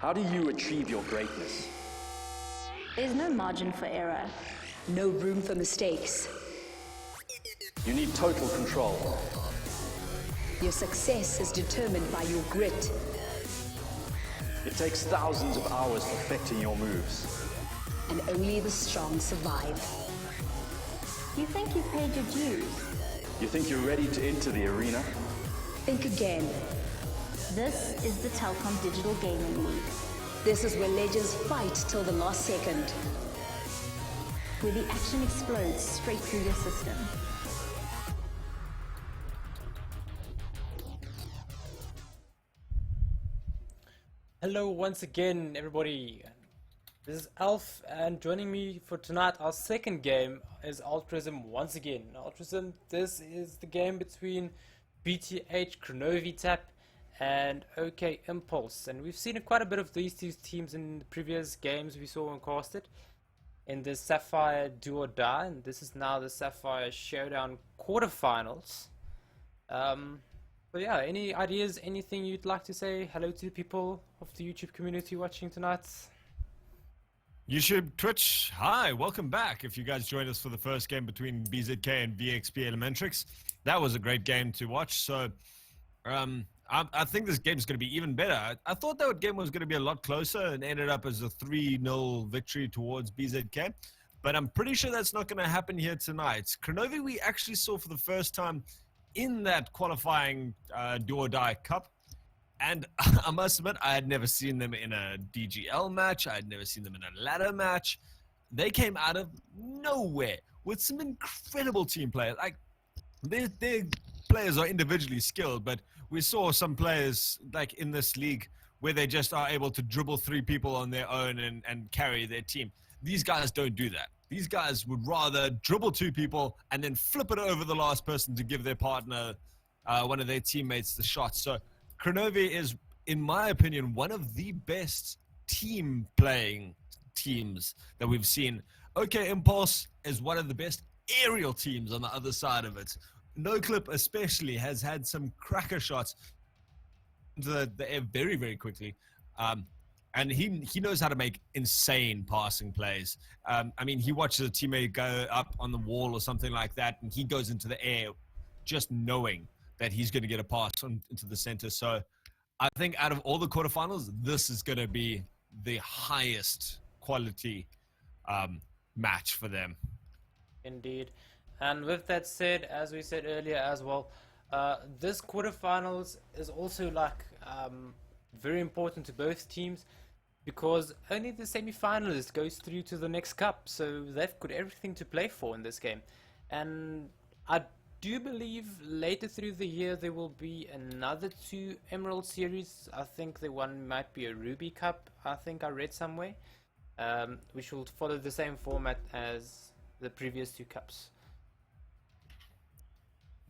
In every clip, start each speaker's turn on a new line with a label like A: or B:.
A: How do you achieve your greatness?
B: There's no margin for error.
C: No room for mistakes.
A: You need total control.
C: Your success is determined by your grit.
A: It takes thousands of hours perfecting your moves.
C: And only the strong survive.
B: You think you've paid your dues?
A: You think you're ready to enter the arena?
C: Think again.
B: This is the Telkom Digital Gaming League,
C: This is where legends fight till the last second.
B: where the action explodes straight through your system.
D: Hello once again, everybody. This is Alf, and joining me for tonight, our second game is Altruism once again. Altruism, this is the game between BTH, Kronovi Tap, and OK Impulse. And we've seen quite a bit of these two teams in the previous games we saw and casted in the Sapphire Do or Die, and this is now the Sapphire Showdown quarterfinals. But yeah, any ideas, anything you'd like to say? Hello to the people of the YouTube community watching tonight.
E: YouTube, Twitch, hi, welcome back. If you guys joined us for the first game between BZK and VXP Elementrix, that was a great game to watch. So I think this game is going to be even better. I thought that game was going to be a lot closer and ended up as a 3-0 victory towards BZK. But I'm pretty sure that's not going to happen here tonight. Kronovi, we actually saw for the first time in that qualifying Do or Die Cup. And I must admit, I had never seen them in a DGL match. I had never seen them in a ladder match. They came out of nowhere with some incredible team players. Like, their players are individually skilled, but we saw some players like in this league where they just are able to dribble 3 people on their own and carry their team. These guys don't do that. These guys would rather dribble 2 people and then flip it over the last person to give their partner, one of their teammates, the shot. So Kronovi is, in my opinion, one of the best team-playing teams that we've seen. OK Impulse is one of the best aerial teams on the other side of it. NoClip especially has had some cracker shots into the air very, very quickly. And he knows how to make insane passing plays. I mean, he watches a teammate go up on the wall or something like that, and he goes into the air just knowing that he's going to get a pass into the center. So I think out of all the quarterfinals, this is going to be the highest quality match for them.
D: Indeed. And with that said, as we said earlier as well, this quarterfinals is also like very important to both teams, because only the semi-finalist goes through to the next cup, so they've got everything to play for in this game. And I do believe later through the year there will be another 2 Emerald series. I think the one might be a Ruby Cup, I think I read somewhere, which will follow the same format as the previous 2 cups.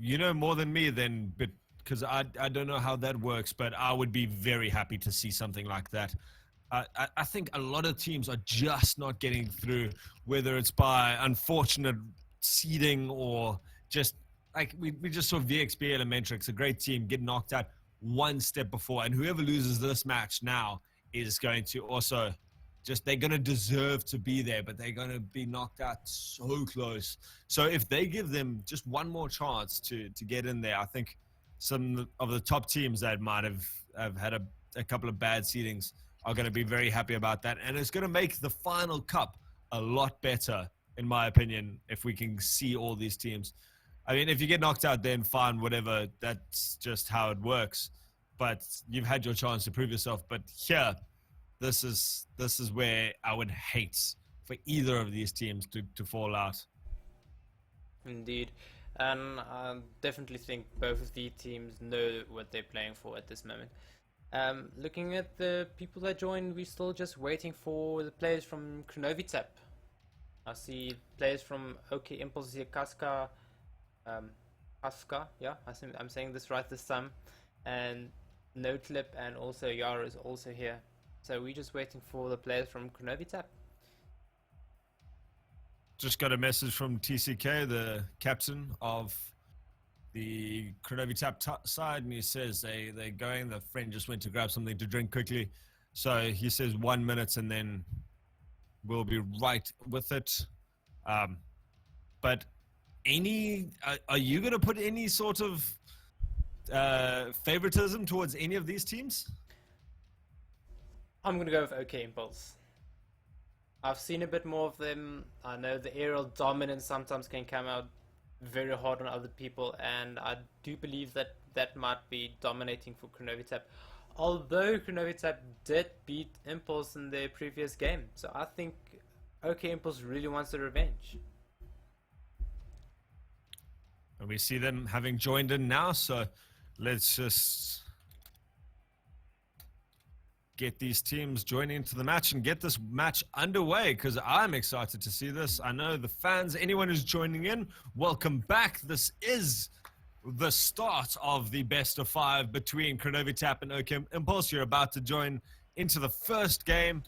E: You know more than me then, but because I don't know how that works, but I would be very happy to see something like that. I think a lot of teams are just not getting through, whether it's by unfortunate seeding or just like we just saw VXP Elementrix, a great team, get knocked out one step before, and whoever loses this match now is going to also they're going to deserve to be there, but they're going to be knocked out so close. So if they give them just one more chance to get in there, I think some of the top teams that might have had a couple of bad seedings are going to be very happy about that. And it's going to make the final cup a lot better, in my opinion, if we can see all these teams. I mean, if you get knocked out, then fine, whatever. That's just how it works. But you've had your chance to prove yourself. But here, this is where I would hate for either of these teams to fall out.
D: Indeed. And I definitely think both of the teams know what they're playing for at this moment. Looking at the people that joined, we're still just waiting for the players from Kronovi Tap. I see players from OK Impulse here, Kaska, yeah, I'm saying this right this time, and NoClip and also Yara is also here. So we're just waiting for the players from Kronovi Tap.
E: Just got a message from TCK, the captain of the Kronovi Tap side, and he says they're going. The friend just went to grab something to drink quickly. So he says 1 minute and then we'll be right with it. But are you going to put any sort of favoritism towards any of these teams?
D: I'm going to go with OK Impulse. I've seen a bit more of them. I know the aerial dominance sometimes can come out very hard on other people, and I do believe that that might be dominating for Kronovi. Although Kronovi did beat Impulse in their previous game, so I think OK Impulse really wants the revenge.
E: And we see them having joined in now, so let's just get these teams joining into the match and get this match underway, because I'm excited to see this. I know the fans, anyone who's joining in, welcome back. This is the start of the best of 5 between Kronovi and OK Impulse. You're about to join into the first game.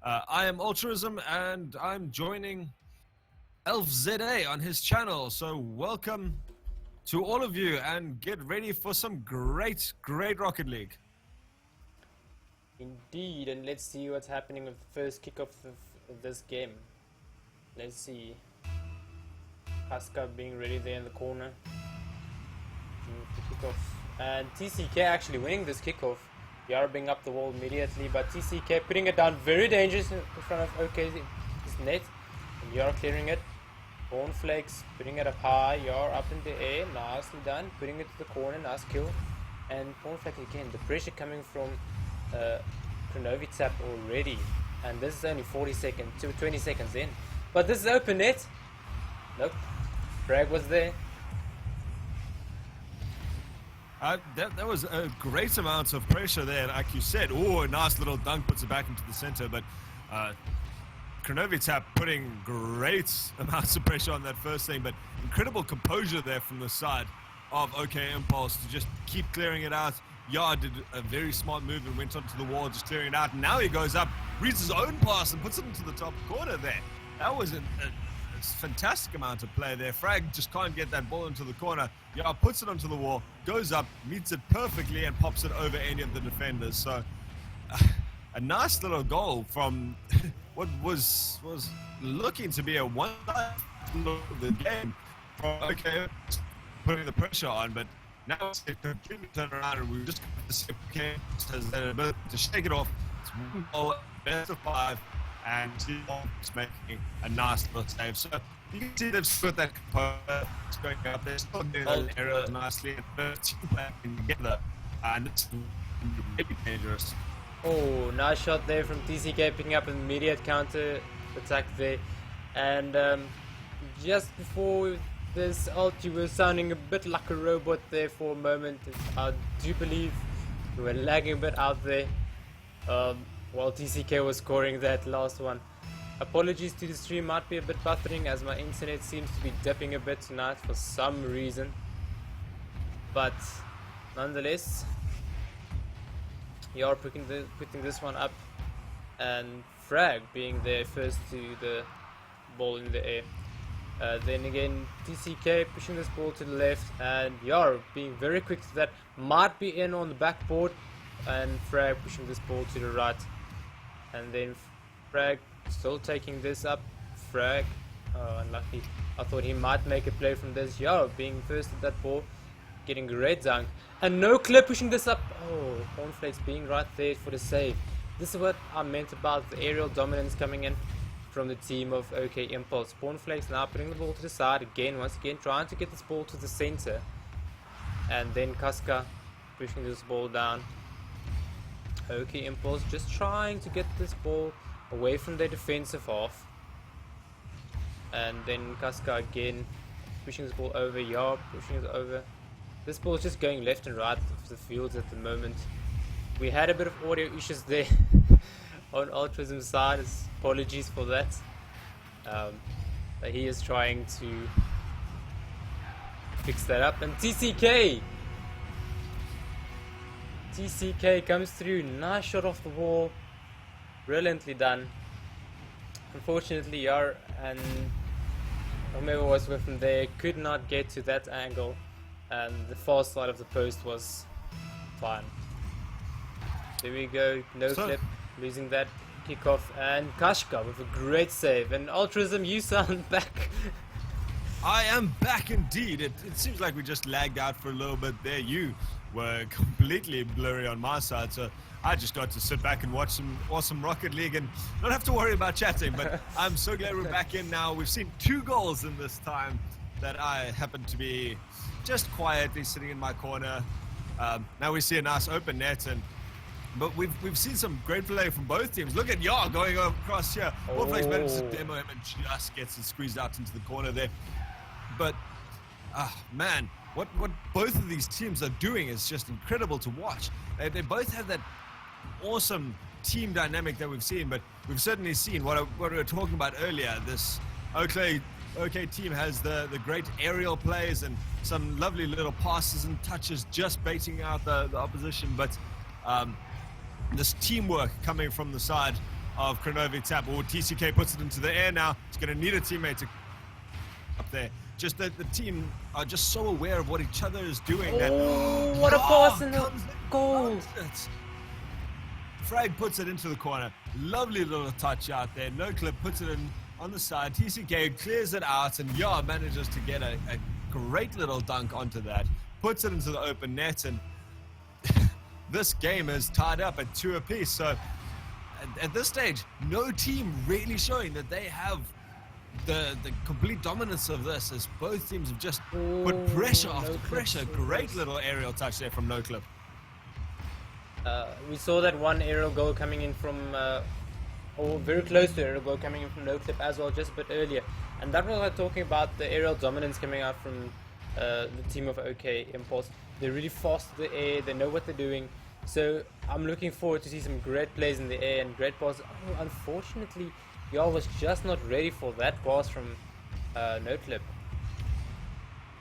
E: I am Altruism, and I'm joining Elf ZA on his channel. So welcome to all of you, and get ready for some great Rocket League.
D: Indeed, and let's see what's happening with the first kickoff of this game. Let's see. Kaska being ready there in the corner. The kickoff. And TCK actually winning this kickoff. Yara being up the wall immediately, but TCK putting it down very dangerous in front of OK's net. And Yara clearing it. Cornflakes putting it up high. Yara up in the air. Nicely done. Putting it to the corner. Nice kill. And Cornflakes again. The pressure coming from Kronovi already, and this is only 20 seconds in, but this is open net. Nope, Frag was there.
E: That was a great amount of pressure there, like you said. Oh, a nice little dunk puts it back into the center, but Kronovi putting great amounts of pressure on that first thing, but incredible composure there from the side of OK Impulse to just keep clearing it out. Yard did a very smart move and went onto the wall, just clearing it out. And now he goes up, reads his own pass and puts it into the top corner there. That was a fantastic amount of play there. Frag just can't get that ball into the corner. Yard puts it onto the wall, goes up, meets it perfectly, and pops it over any of the defenders. So a nice little goal from what was looking to be a one-side of the game. Okay, putting the pressure on, but now it's a completely turn around, and we just got to see OK has that ability to shake it off. It's 1 goal, best of 5, and it's making a nice little save. So you can see they've got that composure. It's going up. They're still doing those errors nicely, and both playing together, and it's really dangerous.
D: Oh, nice shot there from TCK, picking up an immediate counter attack there, and just before this ult, you were sounding a bit like a robot there for a moment. I do believe we were lagging a bit out there while TCK was scoring that last one. Apologies to the stream, might be a bit buffering as my internet seems to be dipping a bit tonight for some reason. But nonetheless, you are putting this one up, and Frag being there first to the ball in the air. Then again, TCK pushing this ball to the left, and Yar being very quick to that, might be in on the backboard, and Frag pushing this ball to the right. And then Frag still taking this up. Frag, oh, unlucky. I thought he might make a play from this. Yar being first at that ball, getting a great dunk. And no Clip pushing this up. Oh, Cornflakes being right there for the save. This is what I meant about the aerial dominance coming in from the team of OK Impulse. Cornflakes now putting the ball to the side again, once again trying to get this ball to the center. And then Kaska pushing this ball down. OK Impulse just trying to get this ball away from their defensive half. And then Kaska again pushing this ball over. Yar pushing it over. This ball is just going left and right of the fields at the moment. We had a bit of audio issues there on Altruism's side. Apologies for that. But he is trying to fix that up. And TCK comes through. Nice shot off the wall. Brilliantly done. Unfortunately, Yar and whomever was with him there could not get to that angle, and the far side of the post was fine. There we go, no Clip losing that kickoff, and Kashka with a great save. And Altruism, you sound back.
E: I am back indeed. It seems like we just lagged out for a little bit there. You were completely blurry on my side, so I just got to sit back and watch some awesome Rocket League and not have to worry about chatting. But I'm so glad we're back in now. We've seen 2 goals in this time that I happen to be just quietly sitting in my corner. Now we see a nice open net, but we've seen some great play from both teams. Look at Yar going across here. Wolflake's manages to demo him and just gets it squeezed out into the corner there. But man, what both of these teams are doing is just incredible to watch. They both have that awesome team dynamic that we've seen, but we've certainly seen what we were talking about earlier. This OK team has the great aerial plays and some lovely little passes and touches, just baiting out the opposition. But this teamwork coming from the side of Kronovi Tap, or TCK puts it into the air now. It's going to need a teammate to up there. Just that the team are just so aware of what each other is doing.
D: Oh, what a pass in the goal!
E: Frag puts it into the corner. Lovely little touch out there. No Clip puts it in on the side. TCK clears it out, and Yar manages to get a great little dunk onto that. Puts it into the open net, and this game is tied up at 2 apiece. So at this stage, no team really showing that they have the complete dominance of this, as both teams have just put pressure after pressure. Great little aerial touch there from No Clip.
D: We saw that one aerial goal coming in from, or very close to aerial goal coming in from No Clip as well, just a bit earlier. And that was like talking about the aerial dominance coming out from the team of OK Impulse. They're really fast in the air, they know what they're doing. So I'm looking forward to see some great plays in the air and great passes. Oh, unfortunately, Yar was just not ready for that pass from No Clip.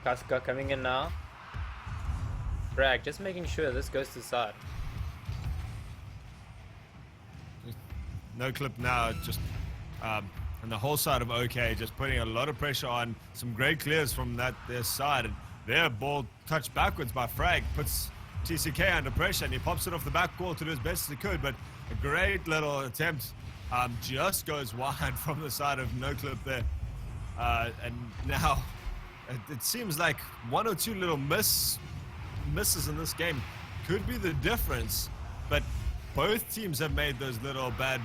D: Kaska coming in now. Bragg just making sure this goes to the side.
E: No Clip now just on the whole side of OK, just putting a lot of pressure on. Some great clears from their side, and their ball touched backwards by Frag puts TCK under pressure, and he pops it off the back wall to do as best as he could. But a great little attempt just goes wide from the side of No Clip there, and now it seems like 1 or 2 little misses in this game could be the difference. But both teams have made those little bad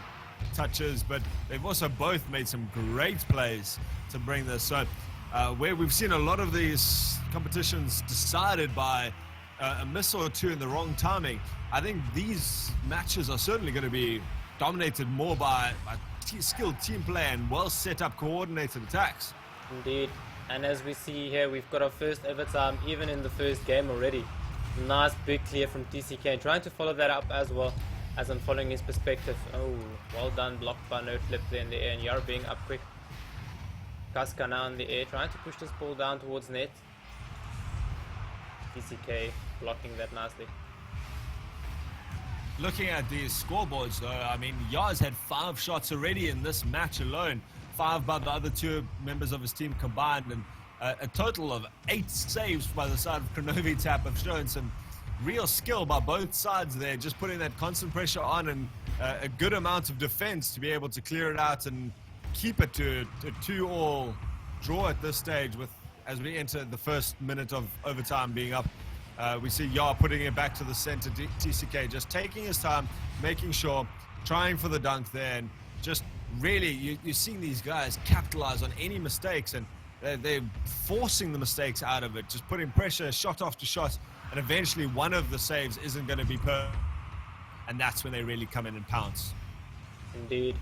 E: touches, but they've also both made some great plays to bring this. So where we've seen a lot of these competitions decided by a miss or 2 in the wrong timing, I think these matches are certainly going to be dominated more by skilled team play and well set up coordinated attacks.
D: Indeed, and as we see here, we've got our first overtime even in the first game already. Nice big clear from TCK, trying to follow that up as well as I'm following his perspective. Oh, well done, blocked by No Clip there in the air, and Yar being up quick. Kaska now in the air, trying to push this ball down towards net. TCK blocking that nicely.
E: Looking at these scoreboards though, I mean, Yar's had 5 shots already in this match alone. 5 by the other 2 members of his team combined, and a total of 8 saves by the side of Kronovi Tap have shown some real skill by both sides there, just putting that constant pressure on, and a good amount of defense to be able to clear it out and keep it to a 2-all draw at this stage, with as we enter the first minute of overtime being up. We see Yar putting it back to the center. TCK just taking his time, making sure, trying for the dunk there, and just really you're seeing these guys capitalize on any mistakes, and they're forcing the mistakes out of it, just putting pressure shot after shot, and eventually one of the saves isn't going to be perfect, and that's when they really come in and pounce.
D: Indeed.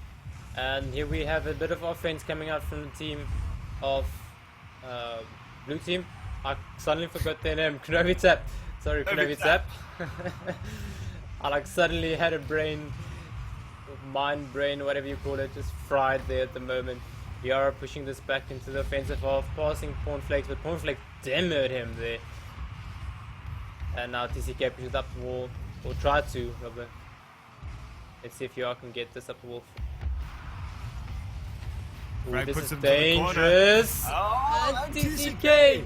D: And here we have a bit of offense coming out from the team of blue team. I suddenly forgot their name. Kronovi Tap. Sorry, Kronovi Tap. I suddenly had a mind brain, whatever you call it, just fried there at the moment. Yara pushing this back into the offensive half, passing Cornflakes, but Cornflakes demoed him there. And now TCK pushes up the wall, or try to, Robert. Let's see if Yara can get this up the wall. Ooh, this is dangerous.
E: Oh,
D: TCK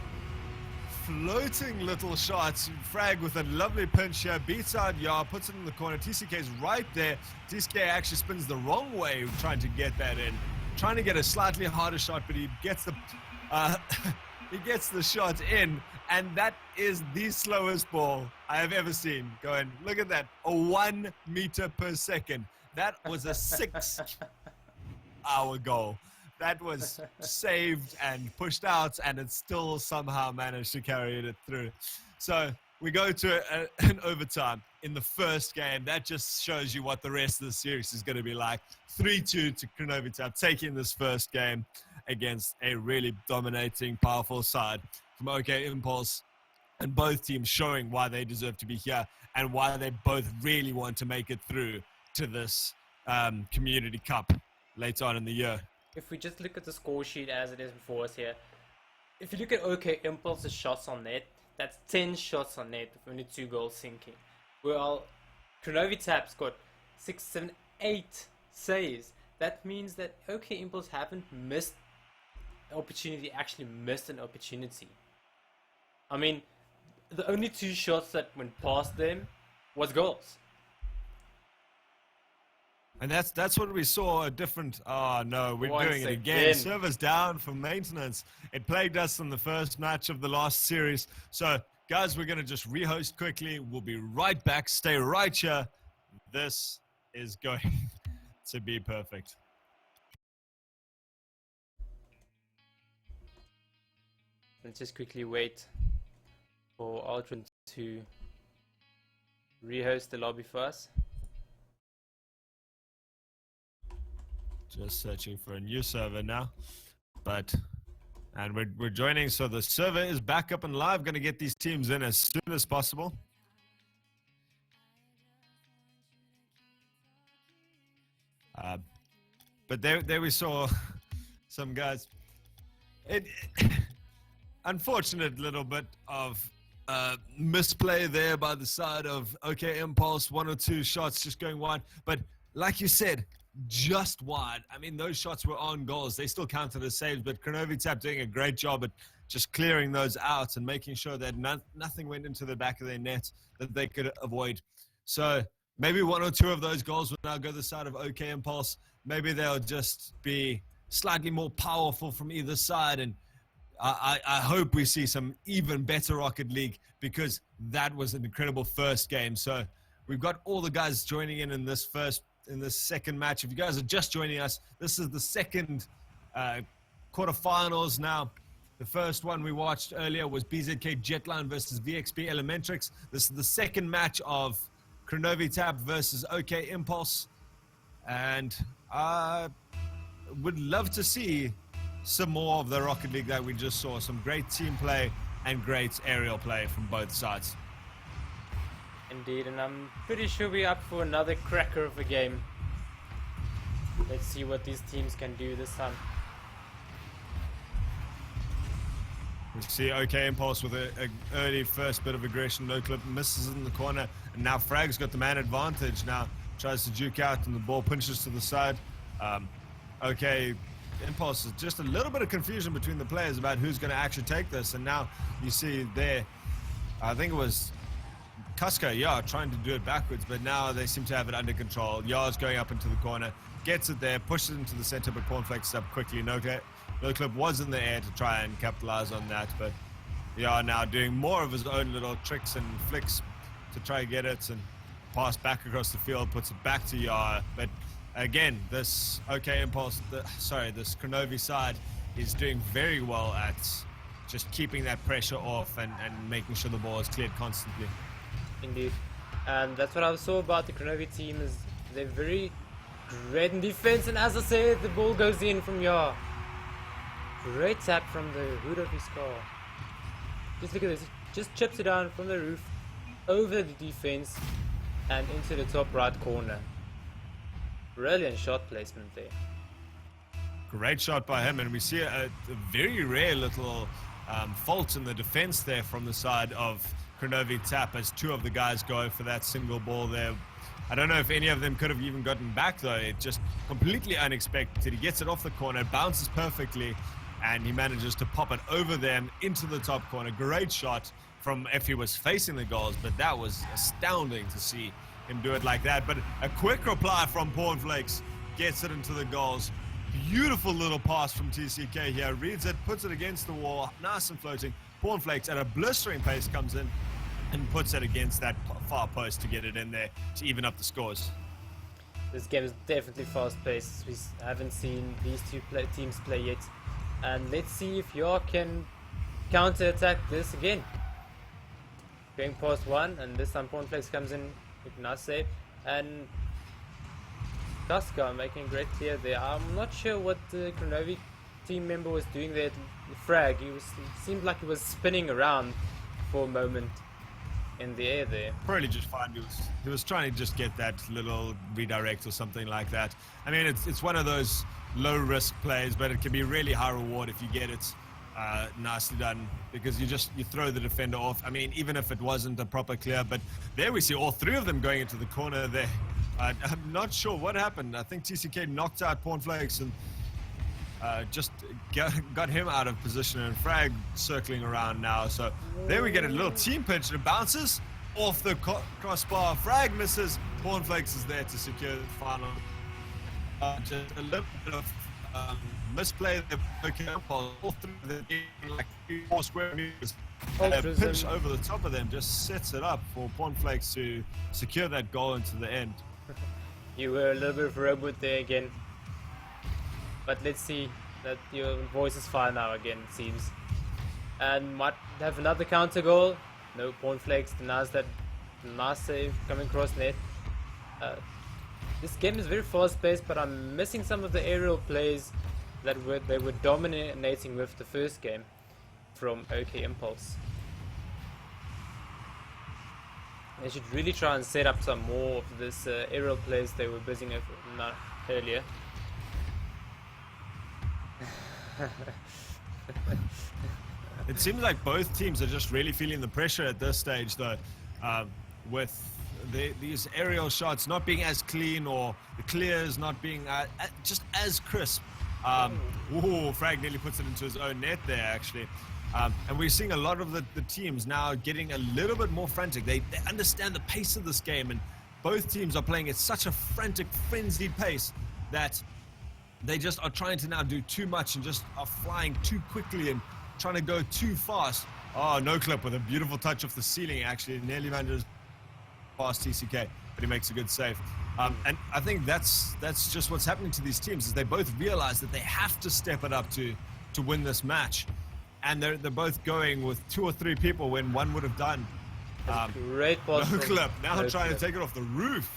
E: floating little shots. Frag with a lovely pinch here, beats out Yar, puts it in the corner. TCK's right there. TCK actually spins the wrong way trying to get that in. Trying to get a slightly harder shot, but he gets the he gets the shot in, and that is the slowest ball I have ever seen. Going, look at that, a 1 meter per second. That was a 6-hour goal. That was saved and pushed out, and it still somehow managed to carry it through. So we go to an overtime in the first game. That just shows you what the rest of the series is going to be like. 3-2 to Kronovi Tap, taking this first game against a really dominating, powerful side from OK Impulse, and both teams showing why they deserve to be here and why they both really want to make it through to this Community Cup later on in the year.
D: If we just look at the score sheet as it is before us here, if you look at OK Impulse's shots on net, that's 10 shots on net with only 2 goals sinking. Well, Kronovi Tap's got 6, 7, 8 saves. That means that OK Impulse haven't missed an opportunity, actually missed an opportunity. I mean, the only 2 shots that went past them was goals.
E: And that's what we saw, a different, oh no, we're doing it again. Servers down for maintenance. It plagued us in the first match of the last series. So guys, we're going to just rehost quickly. We'll be right back. Stay right here. This is going to be perfect.
D: Let's just quickly wait for Aldrin to rehost the lobby for us.
E: Just searching for a new server now, and we're joining, so the server is back up and live. Going to get these teams in as soon as possible. But there we saw some guys. Unfortunate little bit of misplay there by the side of OK Impulse. 1 or 2 shots just going wide, but like you said, just wide. I mean, those shots were on goals. They still counted as saves, but Kronovi Tap doing a great job at just clearing those out and making sure that nothing went into the back of their net that they could avoid. So maybe 1 or 2 of those goals will now go the side of OK Impulse. Maybe they'll just be slightly more powerful from either side, and I hope we see some even better Rocket League, because that was an incredible first game. So we've got all the guys joining in this second match. If you guys are just joining us, this is the second quarterfinals now. The first one we watched earlier was BZK Jetline versus VXP Elementrix. This is the second match of Kronovi Tap versus OK Impulse. And I would love to see some more of the Rocket League that we just saw. Some great team play and great aerial play from both sides.
D: Indeed, and I'm pretty sure we're up for another cracker of a game. Let's see what these teams can do this time.
E: We see OK Impulse with an early first bit of aggression. No clip, misses in the corner, and now Frag's got the man advantage. Now tries to juke out, and the ball pinches to the side. OK Impulse is just a little bit of confusion between the players about who's going to actually take this, and now you see there, I think it was Kuska, yeah, trying to do it backwards, but now they seem to have it under control. Yar's going up into the corner, gets it there, pushes it into the center, but Cornflakes up quickly. No clip was in the air to try and capitalize on that, but Yar now doing more of his own little tricks and flicks to try and get it, and pass back across the field, puts it back to Yar. But again, this OK Impulse, this Kronovi side is doing very well at just keeping that pressure off and making sure the ball is cleared constantly.
D: Indeed, and that's what I saw about the Kronovi team, is they're very great in defense, and as I said, the ball goes in from Yar. Great tap from the hood of his car. Just look at this, just chips it down from the roof over the defense and into the top right corner. Brilliant shot placement there.
E: Great shot by him, and we see a very rare little fault in the defense there from the side of Kronovi Tap, as 2 of the guys go for that single ball there. I don't know if any of them could have even gotten back though. It just completely unexpected. He gets it off the corner, bounces perfectly, and he manages to pop it over them into the top corner. Great shot from if he was facing the goals, but that was astounding to see him do it like that. But a quick reply from Cornflakes gets it into the goals. Beautiful little pass from TCK here. Reads it, puts it against the wall, nice and floating. Cornflakes at a blistering pace comes in and puts it against that far post to get it in there to even up the scores.
D: This game is definitely fast-paced. We haven't seen these two teams play yet. And let's see if York can counter-attack this again. Going past one, and this time Cornflakes comes in with a nice save. And Kaska making a great clear there. I'm not sure what the Kronovi team member was doing there at frag. Seemed like he was spinning around for a moment in the air there.
E: Probably just fine. He was trying to just get that little redirect or something like that. I mean, it's one of those low risk plays, but it can be really high reward if you get it nicely done, because you throw the defender off. I mean, even if it wasn't a proper clear, but there we see all three of them going into the corner there. I'm not sure what happened. I think TCK knocked out Cornflakes and just got him out of position, and Frag circling around now. So there we get a little team pinch, and it bounces off the crossbar. Frag misses. Cornflakes is there to secure the final. Just a little bit of misplay. All through the game, like 4 square meters. A pinch over the top of them just sets it up for Cornflakes to secure that goal into the end.
D: You were a little bit of a robot there again. But let's see that your voice is fine now again, it seems. And might have another counter goal. No, Cornflakes denies that. Nice save coming across net. This game is very fast paced, but I'm missing some of the aerial plays that they were dominating with the first game from OK Impulse. They should really try and set up some more of this aerial plays they were busy with earlier.
E: It seems like both teams are just really feeling the pressure at this stage, though, with these aerial shots not being as clean, or the clears not being just as crisp. Frag nearly puts it into his own net there, actually. And we're seeing a lot of the teams now getting a little bit more frantic. They understand the pace of this game, and both teams are playing at such a frantic, frenzied pace that they just are trying to now do too much and just are flying too quickly and trying to go too fast. Oh, no clip with a beautiful touch off the ceiling, actually. Nearly manages past TCK, but he makes a good save. And I think that's just what's happening to these teams, is they both realize that they have to step it up to win this match. And they're both going with 2 or 3 people when one would have done.
D: Great pass.
E: No clip. Now trying to take it off the roof.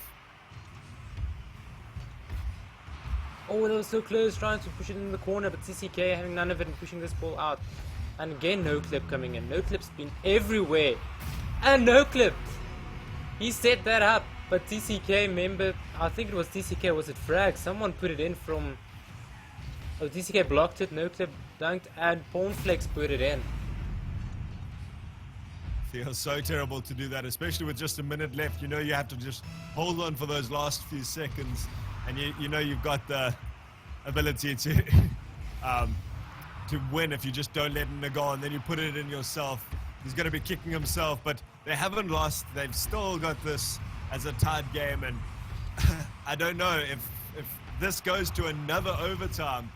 D: Oh, they were so close, trying to push it in the corner, but TCK having none of it and pushing this ball out. And again, no clip coming in. No clip's been everywhere. And no clip. He set that up, but TCK, remember, I think it was TCK, was it Frag? Someone put it in from... Oh, TCK blocked it, no clip dunked, and Cornflakes put it in.
E: Feels so terrible to do that, especially with just a minute left. You know you have to just hold on for those last few seconds, and you know you've got the ability to win if you just don't let it go, and then you put it in yourself. He's going to be kicking himself, but they haven't lost. They've still got this as a tied game, and I don't know if this goes to another overtime.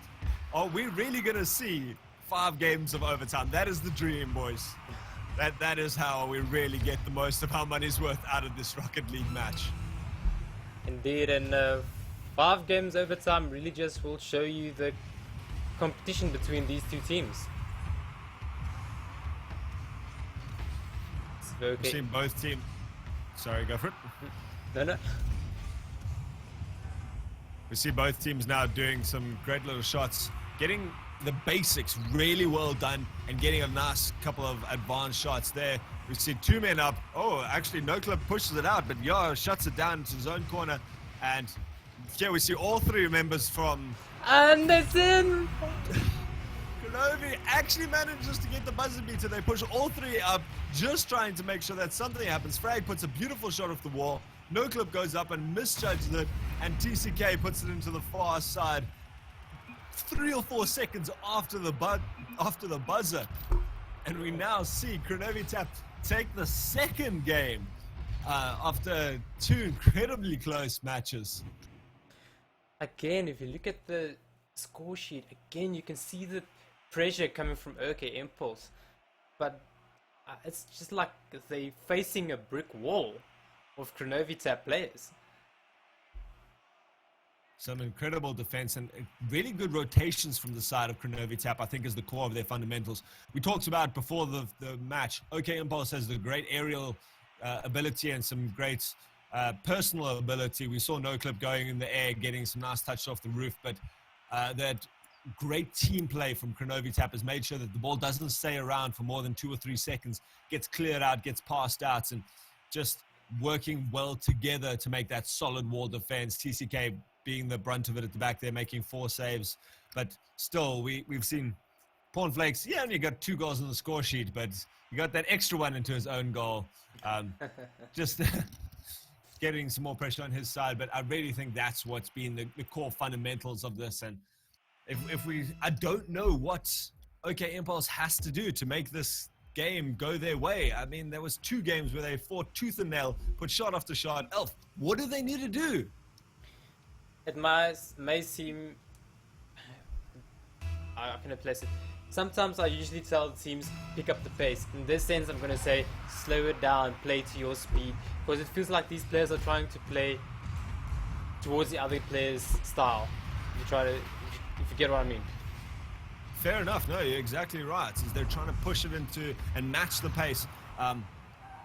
E: Are we really going to see 5 games of overtime? That is the dream, boys. That is how we really get the most of our money's worth out of this Rocket League match.
D: Indeed, and 5 games overtime really just will show you the competition between these two teams. Okay.
E: We've seen both teams. Sorry, go for it.
D: No.
E: We see both teams now doing some great little shots, getting the basics really well done, and getting a nice couple of advanced shots there. We see 2 men up. Oh, actually, No Clip pushes it out, but Yo shuts it down into his own corner. And here we see all 3 members from...
D: And it's in!
E: Kronovi actually manages to get the buzzer beater. They push all 3 up, just trying to make sure that something happens. Frag puts a beautiful shot off the wall. No Clip goes up and misjudges it, and TCK puts it into the far side. 3 or 4 seconds after the buzzer. And we now see Kronovi take the second game after 2 incredibly close matches.
D: Again, if you look at the score sheet, again you can see the pressure coming from OK Impulse, but it's just like they're facing a brick wall of Kronovi players.
E: Some incredible defense and really good rotations from the side of Kronovi, I think, is the core of their fundamentals. We talked about before the match, OK Impulse has the great aerial ability and some great personal ability. We saw No Clip going in the air, getting some nice touches off the roof, but that great team play from Kronovi has made sure that the ball doesn't stay around for more than 2 or 3 seconds, gets cleared out, gets passed out, and just working well together to make that solid wall defense. TCK being the brunt of it at the back there, making 4 saves. But still, we've seen Cornflakes, he only got 2 goals on the score sheet, but he got that extra one into his own goal. Just getting some more pressure on his side. But I really think that's what's been the core fundamentals of this. And I don't know what OK Impulse has to do to make this game go their way. I mean, there was 2 games where they fought tooth and nail, put shot after shot. Elf, what do they need to do?
D: It may seem, how can I place it? Sometimes I usually tell teams pick up the pace. In this sense, I'm going to say slow it down, play to your speed, because it feels like these players are trying to play towards the other player's style. If you get what I mean.
E: Fair enough. No, you're exactly right. Is they're trying to push it into and match the pace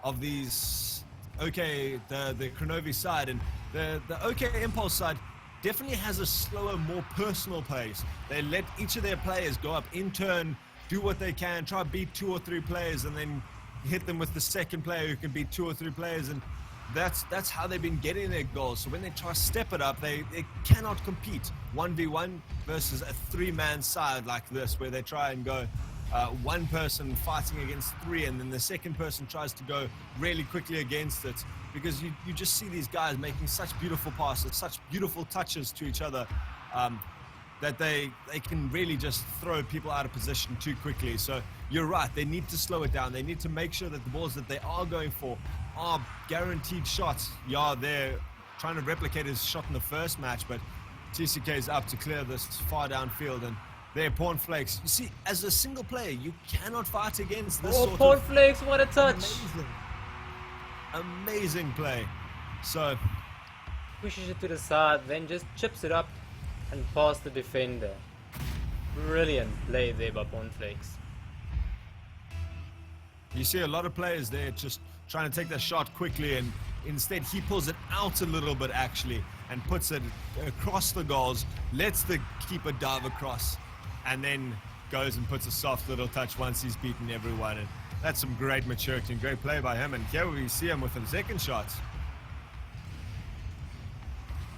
E: of these OK, the Kronovi side, and the OK Impulse side definitely has a slower, more personal pace. They let each of their players go up in turn, do what they can, try to beat 2 or 3 players, and then hit them with the second player who can beat 2 or 3 players, and that's how they've been getting their goals. So when they try to step it up, they cannot compete 1v1 versus a 3-man side like this, where they try and go one person fighting against 3, and then the second person tries to go really quickly against it, because you just see these guys making such beautiful passes, such beautiful touches to each other, that they can really just throw people out of position too quickly. So you're right, they need to slow it down. They need to make sure that the balls that they are going for are guaranteed shots. Yeah, they're trying to replicate his shot in the first match, but TCK is up to clear this far downfield, and there, Cornflakes. You see, as a single player, you cannot fight against this sort of...
D: Cornflakes, what a touch!
E: Amazing play. So...
D: pushes it to the side, then just chips it up and past the defender. Brilliant play there by Cornflakes.
E: You see a lot of players there just trying to take that shot quickly, and instead he pulls it out a little bit actually and puts it across the goals, lets the keeper dive across, and then goes and puts a soft little touch once he's beaten everyone. And that's some great maturity and great play by him. And here we see him with the second shot.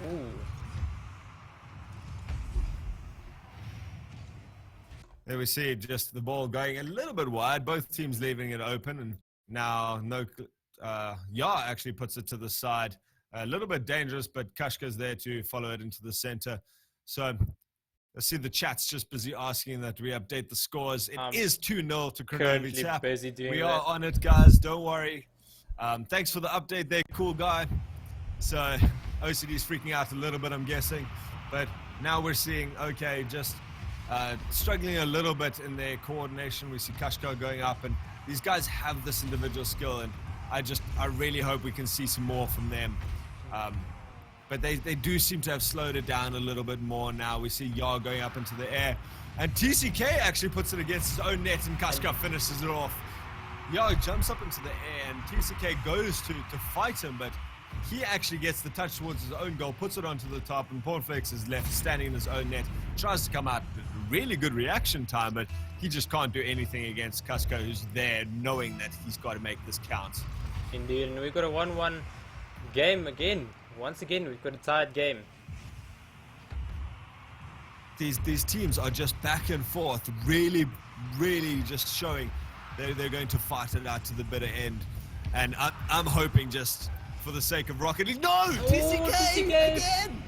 D: Ooh.
E: There we see just the ball going a little bit wide, both teams leaving it open, and now actually puts it to the side. A little bit dangerous, but Kashka's there to follow it into the center. So I see the chat's just busy asking that we update the scores. It is 2-0 to Kronovi Tap. We are on it, guys. Don't worry. Thanks for the update there, cool guy. So OCD's freaking out a little bit, I'm guessing. But now we're seeing, okay, just struggling a little bit in their coordination. We see Kashka going up, and these guys have this individual skill, and I really hope we can see some more from them. But they do seem to have slowed it down a little bit more now. We see Yar going up into the air, and TCK actually puts it against his own net, and Kashka finishes it off. Yar jumps up into the air, and TCK goes to fight him, but he actually gets the touch towards his own goal, puts it onto the top, and Cornflakes is left standing in his own net. Tries to come out, really good reaction time, but he just can't do anything against Kashka, who's there knowing that he's got to make this count.
D: Indeed, and we've got a 1-1 game again. Once again, we've got a tied game.
E: These teams are just back and forth, really just showing they're going to fight it out to the bitter end. And I'm hoping, just for the sake of Rocket League. No! TCK again!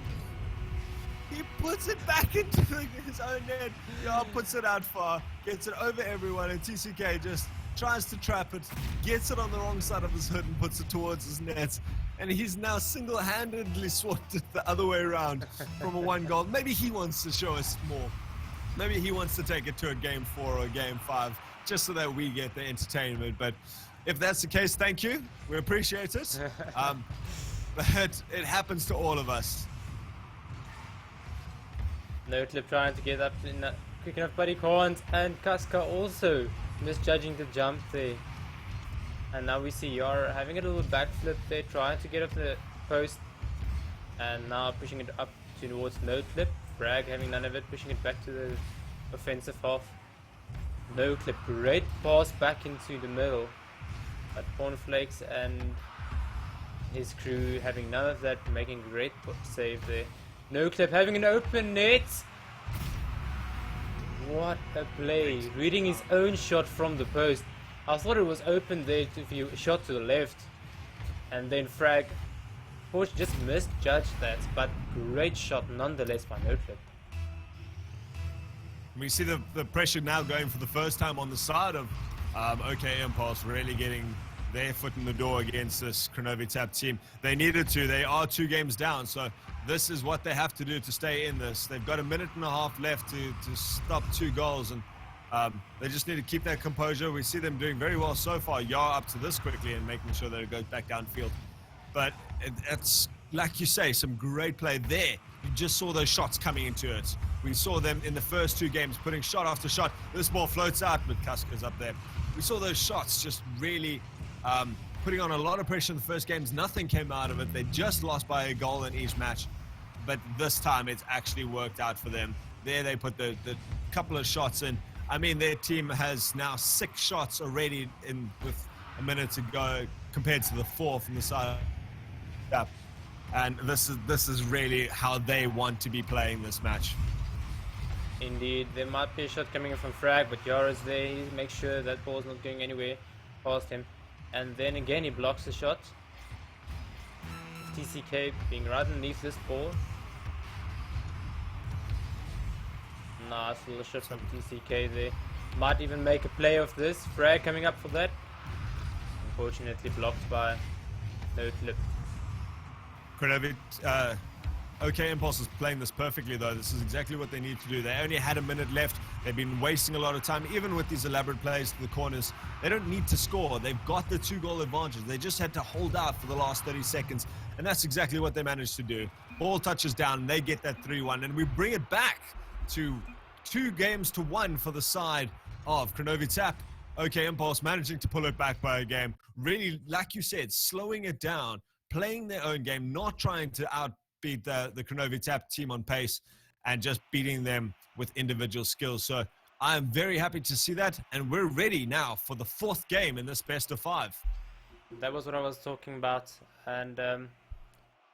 E: He puts it back into his own net. Yar puts it out far, gets it over everyone, and TCK just tries to trap it, gets it on the wrong side of his hood and puts it towards his net. And he's now single-handedly swapped it the other way around from a 1 goal. Maybe he wants to show us more. Maybe he wants to take it to a game 4 or a game 5, just so that we get the entertainment. But if that's the case, thank you. We appreciate it. But it happens to all of us.
D: No clip trying to get up in quick enough, but he can't. And Casca also misjudging the jump there. And now we see Yar having a little backflip there, trying to get off the post. And now pushing it up towards no clip. Bragg having none of it, pushing it back to the offensive half. No clip, great pass back into the middle. But Cornflakes and his crew having none of that, making a great save there. No clip having an open net. What a play, reading his own shot from the post. I thought it was open there if you shot to the left. And then Frag Porsche just misjudged that, but great shot nonetheless by no clip.
E: We see the pressure now going for the first time on the side of OK Impulse, really getting their foot in the door against this Kronovi Tap team. They needed to. They are 2 games down, so this is what they have to do to stay in this. They've got a minute and a half left to stop 2 goals, and they just need to keep that composure. We see them doing very well so far. Yar up to this quickly and making sure that it goes back downfield. But it's, like you say, some great play there. You just saw those shots coming into it. We saw them in the first 2 games putting shot after shot. This ball floats out, but Kaska's up there. We saw those shots just really putting on a lot of pressure in the first games. Nothing came out of it. They just lost by a goal in each match. But this time it's actually worked out for them. There they put the couple of shots in. I mean, their team has now 6 shots already in with a minute to go compared to the 4 from the side. Yeah. And this is really how they want to be playing this match.
D: Indeed, there might be a shot coming in from Frag, but Yara's there. He makes sure that ball's not going anywhere past him. And then again he blocks the shot. TCK being right underneath this ball. Nice little shot from TCK there. Might even make a play of this. Frag coming up for that. Unfortunately blocked by no clip.
E: Kronovi, OK Impulse is playing this perfectly though. This is exactly what they need to do. They only had a minute left. They've been wasting a lot of time, even with these elaborate plays to the corners. They don't need to score. They've got the 2-goal advantage. They just had to hold out for the last 30 seconds. And that's exactly what they managed to do. Ball touches down, and they get that 3-1. And we bring it back to 2 games to 1 for the side of Kronovi Tap. OK Impulse managing to pull it back by a game. Really, like you said, slowing it down, playing their own game, not trying to outbeat the Kronovi Tap team on pace, and just beating them with individual skills. So I'm very happy to see that, and we're ready now for the 4th game in this best of 5.
D: That was what I was talking about, and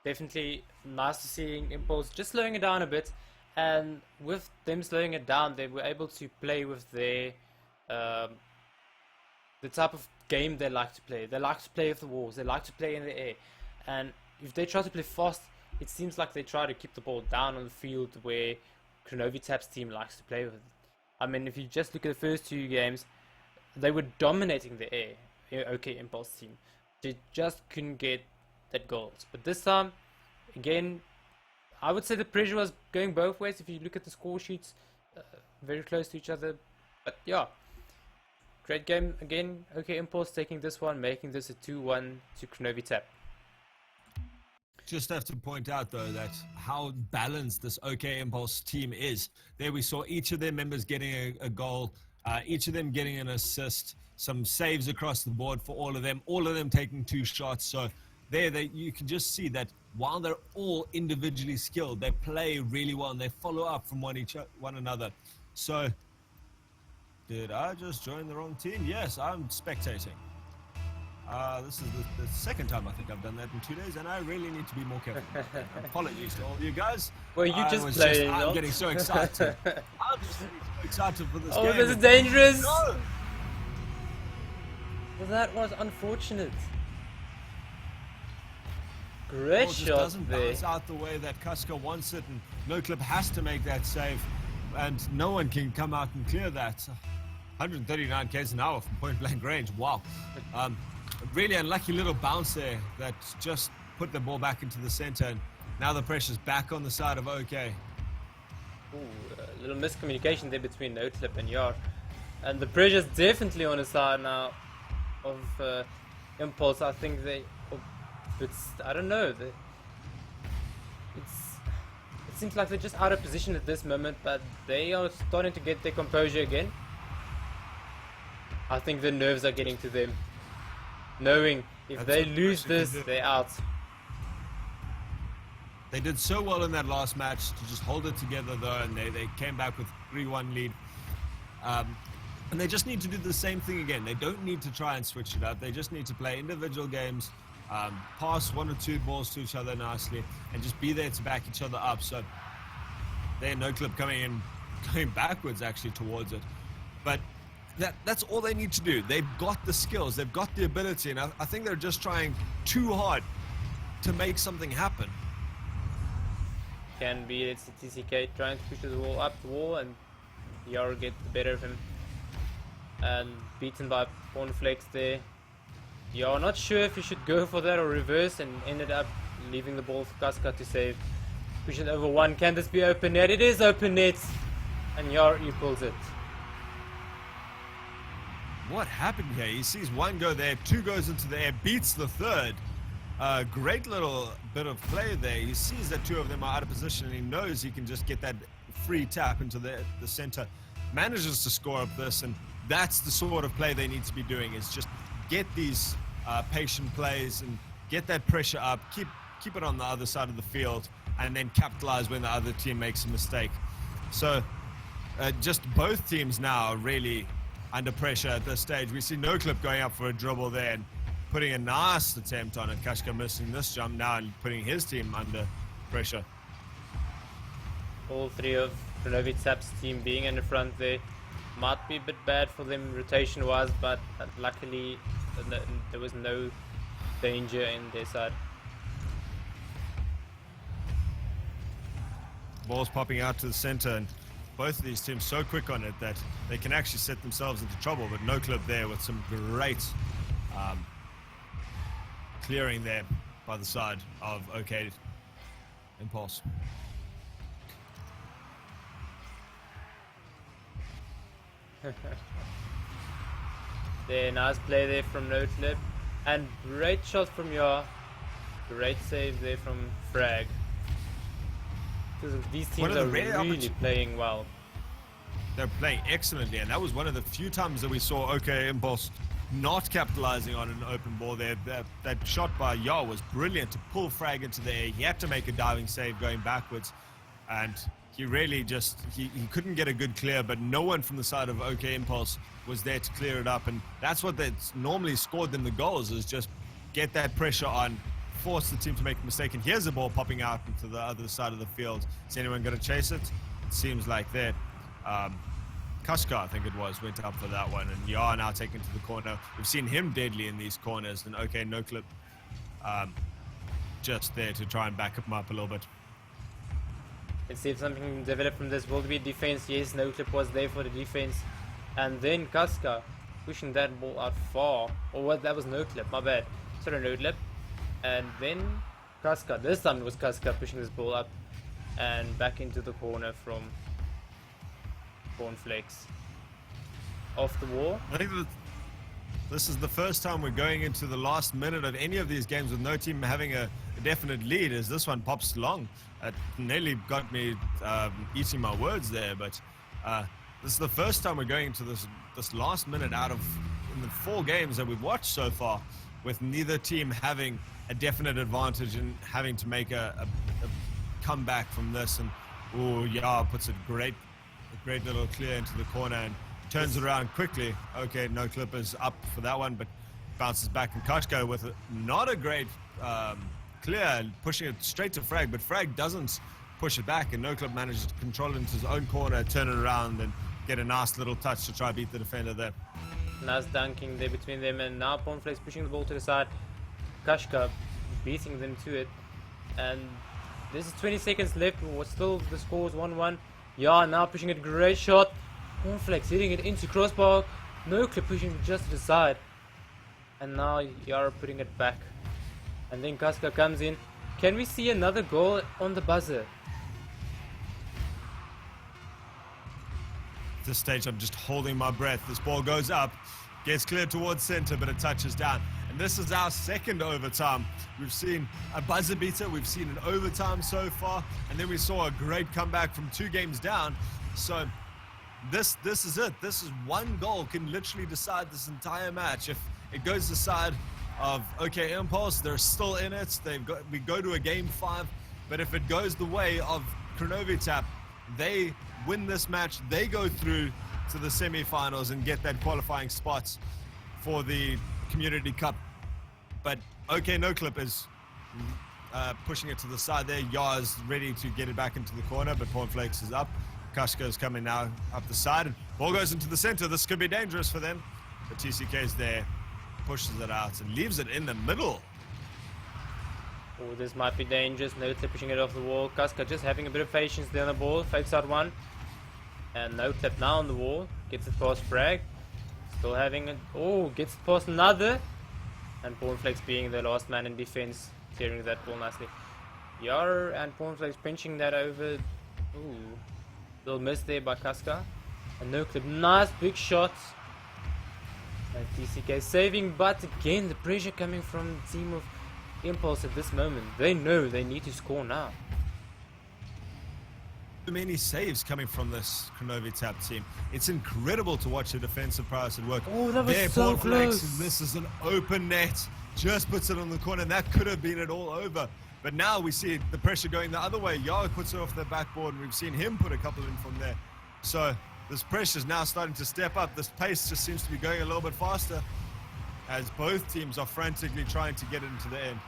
D: definitely nice to see Impulse just slowing it down a bit. And with them slowing it down, they were able to play with their the type of game they like to play. They like to play with the walls. They like to play in the air. And if they try to play fast, it seems like they try to keep the ball down on the field where Kronovi Tap's team likes to play with it. I mean, if you just look at the first 2 games, they were dominating the air. OK Impulse team. They just couldn't get that goals. But this time, again, I would say the pressure was going both ways. If you look at the score sheets, very close to each other. But yeah, great game again. OK Impulse taking this one, making this a 2-1 to Kronovi Tap.
E: Just have to point out though that how balanced this OK Impulse team is. There we saw each of their members getting a goal, each of them getting an assist, some saves across the board for all of them taking 2 shots. So there you can just see that while they're all individually skilled, they play really well and they follow up from one another. So did I just join the wrong team? Yes, I'm spectating. This is the 2nd time I think I've done that in 2 days, and I really need to be more careful. Apologies to all of you guys.
D: Well, you just played.
E: I'm getting so excited. I'm just getting so excited for this game.
D: Oh, this is dangerous.
E: No.
D: Well, that was unfortunate. Great
E: Ball just
D: shot
E: doesn't
D: there.
E: bounce out the way that Kuska wants it, and NoClip has to make that save, and no one can come out and clear that. 139 k's an hour from point blank range. Wow. Really unlucky little bounce there that just put the ball back into the center, and now the pressure's back on the side of OK.
D: Ooh, a little miscommunication there between NoClip and Yar. And the pressure's definitely on the side now of Impulse. I think I don't know. It seems like they're just out of position at this moment, but they are starting to get their composure again. I think the nerves are getting to them, knowing if they lose this, they're out.
E: They did so well in that last match to just hold it together though, and they came back with 3-1 lead. And they just need to do the same thing again. They don't need to try and switch it up. They just need to play individual games, pass 1 or 2 balls to each other nicely, and just be there to back each other up. So they're NoClip going backwards actually towards it. But that's all they need to do. They've got the skills, they've got the ability, and I think they're just trying too hard to make something happen.
D: Can be it's TCK trying to push the wall up the wall, and Yar get the better of him. And beaten by Cornflakes there. Yar not sure if he should go for that or reverse, and ended up leaving the ball for Kaska to save. Push it over one. Can this be open net? It is open net, and Yar equals it.
E: What happened here? He sees one go there, 2 goes into the air, beats the third. Great little bit of play there. He sees that 2 of them are out of position, and he knows he can just get that free tap into the center. Manages to score up this, and that's the sort of play they need to be doing, is just get these patient plays and get that pressure up, keep it on the other side of the field, and then capitalize when the other team makes a mistake. So just both teams now are really under pressure at this stage. We see NoClip going up for a dribble there and putting a nice attempt on it. Kashka missing this jump now and putting his team under pressure.
D: All 3 of Kronovi Tap's team being in the front there might be a bit bad for them rotation wise, but luckily there was no danger in their side.
E: Ball's popping out to the center, and both of these teams so quick on it that they can actually set themselves into trouble, but NoClip there with some great clearing there by the side of OK Impulse.
D: There, nice play there from NoClip, and great shot from Yar. Great save there from Frag. Because these teams are really playing well.
E: They're playing excellently, and that was one of the few times that we saw OK Impulse not capitalizing on an open ball there. That shot by Yar was brilliant to pull Frag into the air. He had to make a diving save going backwards, and he really just, he couldn't get a good clear, but no one from the side of OK Impulse was there to clear it up, and that's what that's normally scored them the goals, is just get that pressure on, force the team to make a mistake. And here's the ball popping out into the other side of the field. Is anyone going to chase it? It seems like that. Kuska, I think it was, went up for that one, and Yar now taken to the corner. We've seen him deadly in these corners, and OK NoClip just there to try and back him up a little bit.
D: Let's see if something can develop from this. Will there be defense? Yes, NoClip was there for the defense. And then Kaska pushing that ball out far. Or what? That was NoClip, my bad. Sorry, NoClip. And then Kaska. This time it was Kaska pushing this ball up and back into the corner from Cornflakes. Off the wall.
E: I think that this is the first time we're going into the last minute of any of these games with no team having a definite lead, as this one pops long. It nearly got me eating my words there, but this is the first time we're going into this last minute out of in the 4 games that we've watched so far, with neither team having a definite advantage and having to make a comeback from this. And oh, Yar puts a great little clear into the corner and turns it around quickly. Okay, NoClip is up for that one, but bounces back, and Kashka with not a great clear, pushing it straight to Frag, but Frag doesn't push it back, and NoClip manages to control it into his own corner, turn it around, and get a nice little touch to try beat the defender there.
D: Nice dunking there between them, and now Cornflakes pushing the ball to the side. Kashka beating them to it. And this is 20 seconds left. Still the score is 1-1. Yeah, now pushing it, great shot. Cornflakes hitting it into crossbar. No clip, pushing it just to the side. And now Yara putting it back. And then Casca comes in. Can we see another goal on the buzzer?
E: At this stage, I'm just holding my breath. This ball goes up, gets cleared towards center, but it touches down. And this is our second overtime. We've seen a buzzer beater, we've seen an overtime so far, and then we saw a great comeback from 2 games down. So this is it. This is one goal can literally decide this entire match. If it goes the side of OK Impulse, they're still in it. We go to a game 5, but if it goes the way of Kronovi Tap, they win this match. They go through to the semi-finals and get that qualifying spots for the Community Cup. But OK No Clip is pushing it to the side there. Yar is ready to get it back into the corner, but Cornflakes is up. Kashka is coming now up the side, and ball goes into the center. This could be dangerous for them. But TCK is there, pushes it out and leaves it in the middle.
D: Oh, this might be dangerous. No clip pushing it off the wall. Casca just having a bit of patience there on the ball. Fakes out one. And no clip now on the wall. Gets it past Frag. Still having it. Oh, gets it past another. And Cornflakes being the last man in defense, clearing that ball nicely. Yar and Cornflakes pinching that over. Ooh. Little miss there by Casca. And no clip. Nice big shots. And TCK saving, but again the pressure coming from the team of Impulse at this moment. They know they need to score now.
E: Too many saves coming from this Kronovi Tap team. It's incredible to watch the defensive prowess at work.
D: Oh, that was
E: there,
D: so
E: Cornflakes,
D: close.
E: this is an open net. Just puts it on the corner, and that could have been it all over. But now we see the pressure going the other way. Yao puts it off the backboard, and we've seen him put a couple in from there. So this pressure is now starting to step up. This pace just seems to be going a little bit faster as both teams are frantically trying to get it into the end.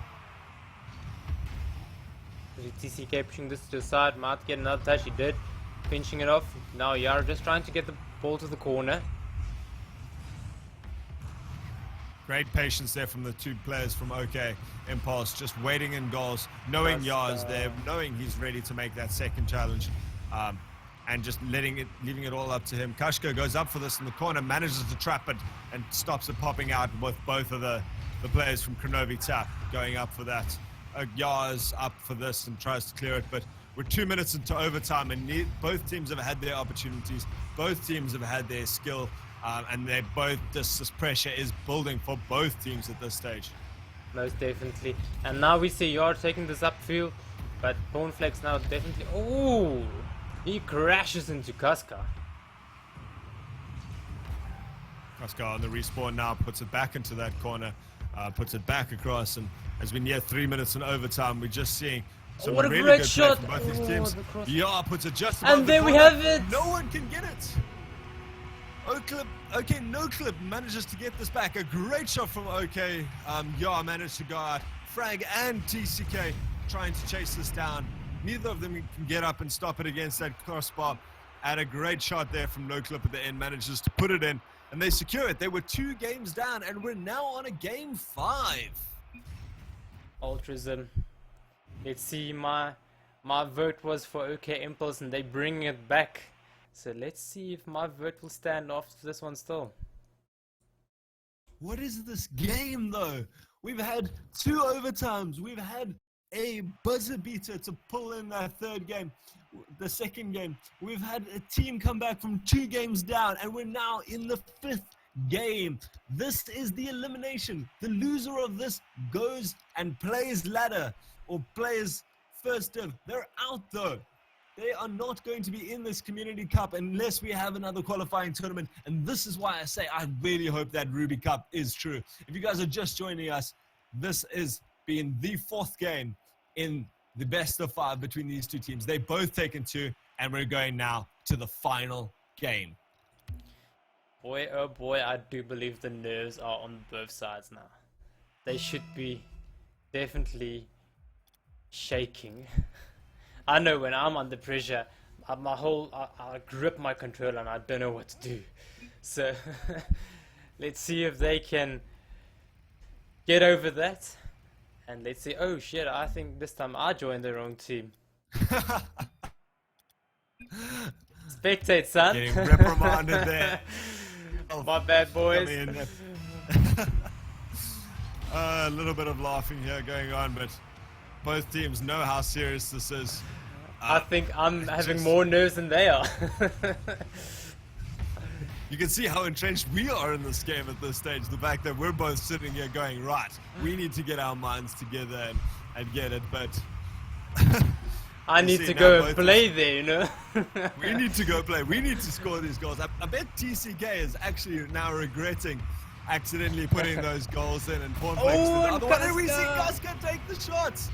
D: TCK pushing this to the side, might get another touch. He did, pinching it off. Now Yara just trying to get the ball to the corner.
E: Great patience there from the 2 players from OK Impulse, just waiting in goals, knowing Yar's there, knowing he's ready to make that second challenge, and just leaving it all up to him. Kashka goes up for this in the corner, manages to trap it and stops it popping out with both of the players from Kronovi Tap going up for that. Yar's up for this and tries to clear it, but we're 2 minutes into overtime, and both teams have had their opportunities, both teams have had their skill, and they both, this pressure is building for both teams at this stage.
D: Most definitely. And now we see Yar taking this upfield, but Cornflakes now definitely. Oh, he crashes into Casca.
E: Casca on the respawn now, puts it back into that corner, puts it back across, and as we near 3 minutes in overtime, we're just seeing some
D: what a
E: really
D: great
E: good
D: shot.
E: play from both these teams.
D: The cross.
E: Yeah, puts it just above
D: And
E: the
D: there we
E: corner.
D: have it.
E: No one can get it. OK No Clip manages to get this back. A great shot from OK. Yeah, managed to go out. Frag and TCK trying to chase this down. Neither of them can get up and stop it against that crossbar. And a great shot there from No Clip at the end, manages to put it in, and they secure it. They were 2 games down, and we're now on a game 5.
D: Altruism. Let's see, my vote was for OK Impulse and they bring it back. So let's see if my vote will stand after this one still.
E: What is this game though? We've had 2 overtimes. We've had a buzzer beater to pull in that third game, the second game. We've had a team come back from 2 games down, and we're now in the 5th game. This is the elimination. The loser of this goes and plays ladder or plays first div. They're out though. They are not going to be in this Community Cup unless we have another qualifying tournament. And this is why I say I really hope that Ruby Cup is true. If you guys are just joining us, this is being the 4th game in the best of 5 between these 2 teams. They both taken 2, and we're going now to the final game.
D: Boy, oh boy, I do believe the nerves are on both sides now. They should be definitely shaking. I know when I'm under pressure, I grip my controller and I don't know what to do. So let's see if they can get over that And let's see. Oh shit! I think this time I joined the wrong team. Spectate, son.
E: Getting reprimanded there.
D: My bad, boys.
E: A little bit of laughing here going on, but both teams know how serious this is.
D: I think I'm having more nerves than they are.
E: You can see how entrenched we are in this game at this stage. The fact that we're both sitting here going, right, we need to get our minds together and get it, but...
D: I need to go and play there, you know?
E: We need to go play. We need to score these goals. I bet TCK is actually now regretting accidentally putting those goals in and Pornflakes the other one. And we see Kaska take the shots.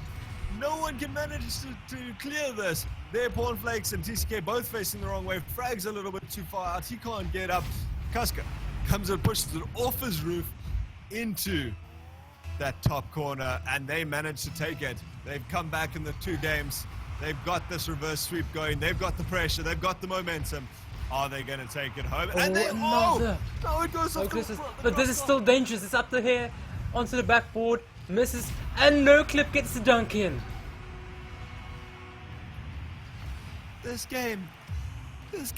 E: No one can manage to clear this. There, Pornflakes and TCK both facing the wrong way. Frag's a little bit too far out. He can't get up. Kaska comes and pushes it off his roof into that top corner, and they manage to take it. They've come back in the 2 games. They've got this reverse sweep going. They've got the pressure. They've got the momentum. Are they going to take it home? And they, no, it goes off the front.
D: But this is still dangerous. It's up the here, onto the backboard, misses, and no clip gets the dunk in.
E: This game is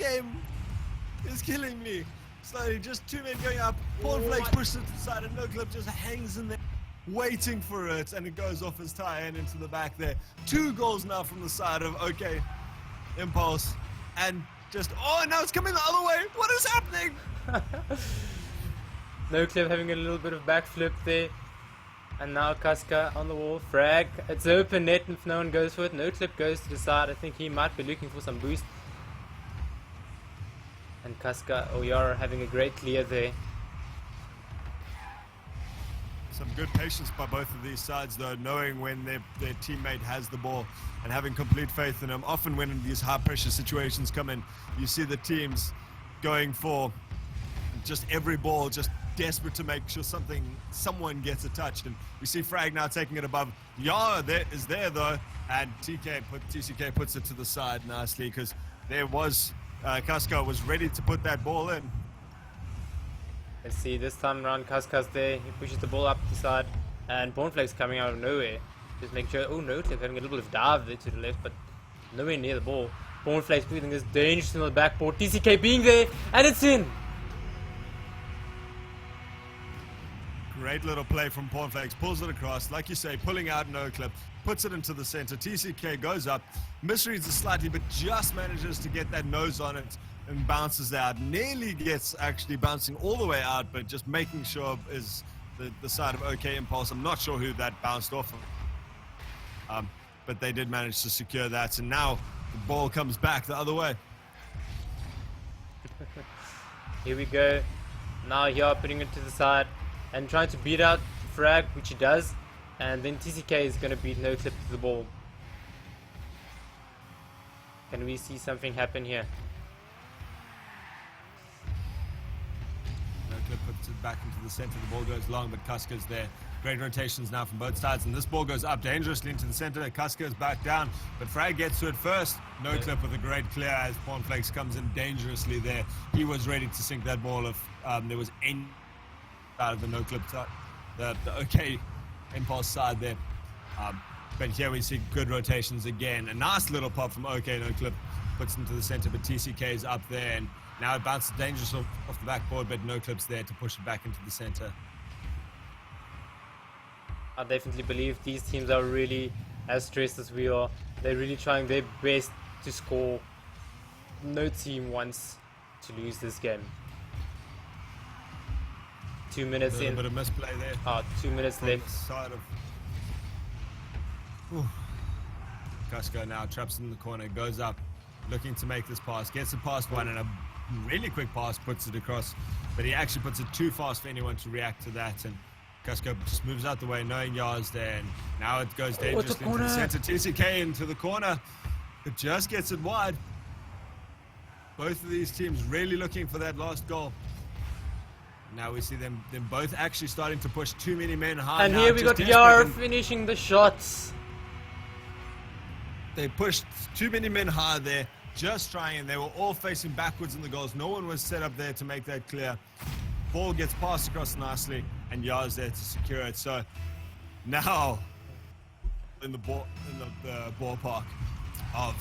E: killing me. Slowly, just 2 men going up. Pornflakes pushes it to the side, and no clip just hangs in there, waiting for it, and it goes off his tie and into the back there. 2 goals now from the side of OK Impulse, and just now it's coming the other way. What is happening?
D: No clip having a little bit of backflip there, and now Kaska on the wall. Frag, it's open net if no one goes for it. No clip goes to the side. I think he might be looking for some boost. And Kaska, Oyara having a great clear there.
E: Some good patience by both of these sides, though, knowing when their teammate has the ball and having complete faith in them. Often when these high-pressure situations come in, you see the teams going for just every ball, just desperate to make sure someone gets a touch. And we see Frag now taking it above. Yara is there, though, and TCK puts it to the side nicely, because there was Kaska was ready to put that ball in.
D: Let's see, this time around Kaska's there. He pushes the ball up the side, and Pornflakes coming out of nowhere. Just make sure. Oh, no clip having a little bit of dive there to the left, but nowhere near the ball. Pornflakes putting this dangerous on the backboard. TCK being there, and it's in.
E: Great little play from Pornflakes, pulls it across, like you say, pulling out no clip, puts it into the center. TCK goes up, misreads it slightly, but just manages to get that nose on it and bounces out. Nearly gets actually bouncing all the way out, but just making sure is the side of OK Impulse. I'm not sure who that bounced off of, but they did manage to secure that, and now the ball comes back the other way.
D: Here we go. Now here putting it to the side and trying to beat out Frag, which he does, and then TCK is going to beat no clip to the ball. Can we see something happen here?
E: No clip puts it back into the center. The ball goes long, but Kaska's there. Great rotations now from both sides, and this ball goes up dangerously into the center. Kaska is back down, but Frag gets to it first. No clip with a great clear as Pornflakes comes in dangerously there. He was ready to sink that ball if there was any out of the no clip side, the OK Impulse side there. But here we see good rotations again. A nice little pop from OK no clip, puts him to the center, but TCK is up there, and now it bounces dangerous off the backboard, but no clip's there to push it back into the center.
D: I definitely believe these teams are really as stressed as we are. They're really trying their best to score. No team wants to lose this game. 2 minutes in.
E: A bit of misplay there.
D: 2 minutes left.
E: Side of Kaska now traps in the corner, goes up, looking to make this pass, gets it past one, and a really quick pass puts it across, but he actually puts it too fast for anyone to react to that, and Kaska just moves out the way, knowing Yar's there, and now it goes dangerously into the center. TCK into the corner, it just gets it wide. Both of these teams really looking for that last goal. Now we see them both actually starting to push too many men high.
D: And here we got Yar finishing the shots.
E: They pushed too many men high there, just trying. They were all facing backwards in the goals. No one was set up there to make that clear. Ball gets passed across nicely, and Yar's there to secure it. So now in the ballpark of